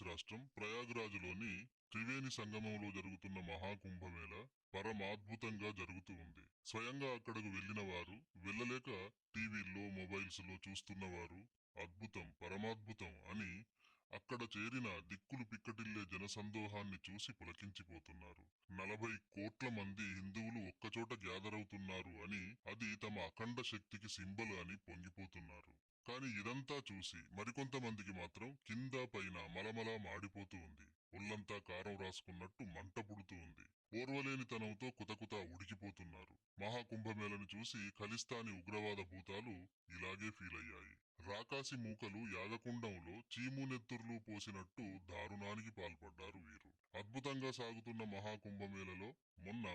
ఉత్తరప్రదేశ్ రాష్ట్రం ప్రయాగ్రాజ్లోని త్రివేణి సంగమంలో జరుగుతున్న మహాకుంభమేళ పరమాద్భుతంగా జరుగుతూ ఉంది. స్వయంగా అక్కడకు వెళ్లిన వారు, వెళ్ళలేక టీవీల్లో, మొబైల్స్ లో చూస్తున్నవారు అద్భుతం, పరమాద్భుతం అని అక్కడ చేరిన దిక్కులు పిక్కటిల్లే జనసందోహాన్ని చూసి పులకించిపోతున్నారు. 40 కోట్ల మంది హిందువులు ఒక్కచోట గ్యాదర్ అవుతున్నారు అని, అది తమ అఖండ శక్తికి సింబల్ అని పొంగిపోతున్నారు. కాని ఇదంతా చూసి మరికొంతమందికి మాత్రం కింద పైన మలమలా మాడిపోతూ ఉంది. ఒళ్లంతా కారం రాసుకున్నట్టు మంట పుడుతూ ఉంది. ఓర్వలేనితనంతో కుతకుత ఉడికిపోతున్నారు. మహాకుంభమేళను చూసి ఖలిస్తానీ ఉగ్రవాద భూతాలు ఇలాగే ఫీల్ అయ్యాయి. రాకాసి మూకలు యాగకుండంలో చీము నెత్తుర్లు పోసినట్టు దారుణానికి పాల్పడ్డారు వీరు. అద్భుతంగా సాగుతున్న మహాకుంభమేళలో మొన్న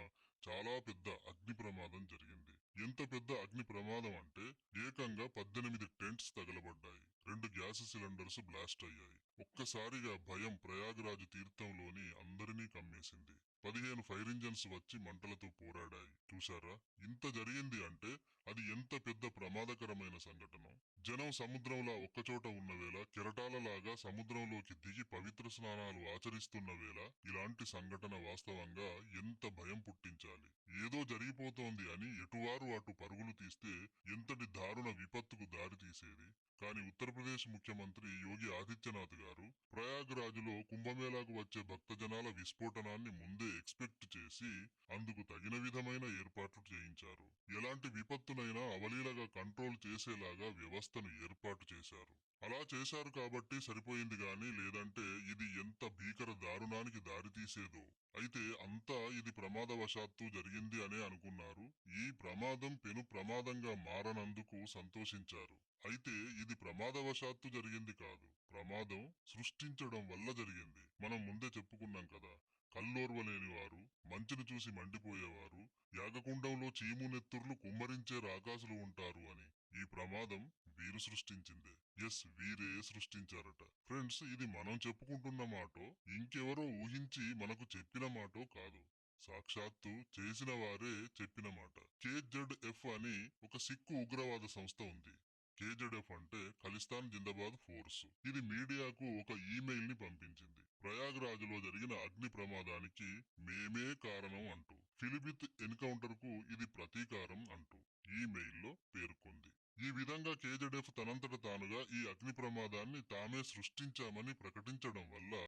చాలా పెద్ద అగ్ని ప్రమాదం జరిగింది. ఎంత పెద్ద అగ్ని ప్రమాదం అంటే ఏకంగా 18 టెంట్స్ తగలబడ్డాయి. 2 గ్యాస్ సిలిండర్స్ బ్లాస్ట్ అయ్యాయి. ఒక్కసారిగా భయం ప్రయాగ్రాజ్ తీర్థంలోని అందరినీ కమ్మేసింది. 15 ఫైర్ ఇంజన్స్ వచ్చి మంటలతో పోరాడాయి. చూశారా? ఇంత జరిగింది అంటే అది ఎంత పెద్ద ప్రమాదకరమైన సంఘటన. జనం సముద్రంలా ఒక్కచోట ఉన్న వేళ, కెరటాలలాగా సముద్రంలోకి దిగి పవిత్ర స్నానాలు ఆచరిస్తున్న వేళ ఇలాంటి సంఘటన వాస్తవంగా ఎంత భయం పుట్టించాలి. ఏదో జరిగిపోతోంది అని ఎటువారు అటు పరుగులు తీస్తే ఎంతటి దారుణ విపత్తుకు దారి తీసేది. కానీ ఉత్తరప్రదేశ్ ముఖ్యమంత్రి యోగి ఆదిత్యనాథ్ గారు ప్రయాగ్రాజ్లో కుంభమేళాకు వచ్చే భక్తజనాల విస్ఫోటనాన్ని ముందే ఎక్స్పెక్ట్ చేసి అందుకు తగిన విధమైన ఏర్పాట్లు చేయించారు. ఎలాంటి విపత్తునైనా అవలీలగా కంట్రోల్ చేసేలాగా వ్యవస్థను ఏర్పాటు చేశారు. అలా చేశారు కాబట్టి సరిపోయింది గాని, లేదంటే ఇది ఎంత భీకర దారుణానికి దారితీసేదో. అయితే అంతా ఇది ప్రమాదవశాత్తు జరిగింది అనే అనుకున్నారు. ఈ ప్రమాదం పెను ప్రమాదంగా మారనందుకు సంతోషించారు. అయితే ఇది ప్రమాదవశాత్తు జరిగింది కాదు. ప్రమాదం సృష్టించడం వల్ల జరిగింది. మనం ముందే చెప్పుకున్నాం కదా. కల్లోర్వలేని వారు, మంచిని చూసి మండిపోయేవారు, యాగకుండంలో చీము నెత్తుర్లు కుమ్మరించే రాకాసులు ఉంటారు అని. ఈ ప్రమాదం వీరు సృష్టించిందే. ఎస్, వీరే సృష్టించారట. ఫ్రెండ్స్, ఇది మనం చెప్పుకుంటున్న మాటో, ఇంకెవరో ఊహించి మనకు చెప్పిన మాటో కాదు. సాక్షాత్తు చేసిన వారే చెప్పిన మాట. KZF అని ఒక సిక్కు ఉగ్రవాద సంస్థ ఉంది. KZF అంటే ఖలిస్తాన్ జిందాబాద్ ఫోర్స్. ఇది మీడియాకు ఒక ఈమెయిల్ ని పంపించింది. ప్రయాగ్రాజ్ లో జరిగిన అగ్ని ప్రమాదానికి మేమే కారణం అంటూ, ఫిలిబిత్ ఎన్కౌంటర్ కు ఇది ప్రతీకారం అంటూ ఈమెయిల్ లో పేర్కొంది. ఈ విధంగా KZF తనంతట తానుగా ఈ అగ్ని ప్రమాదాన్ని తామే సృష్టించామని ప్రకటించడం వల్ల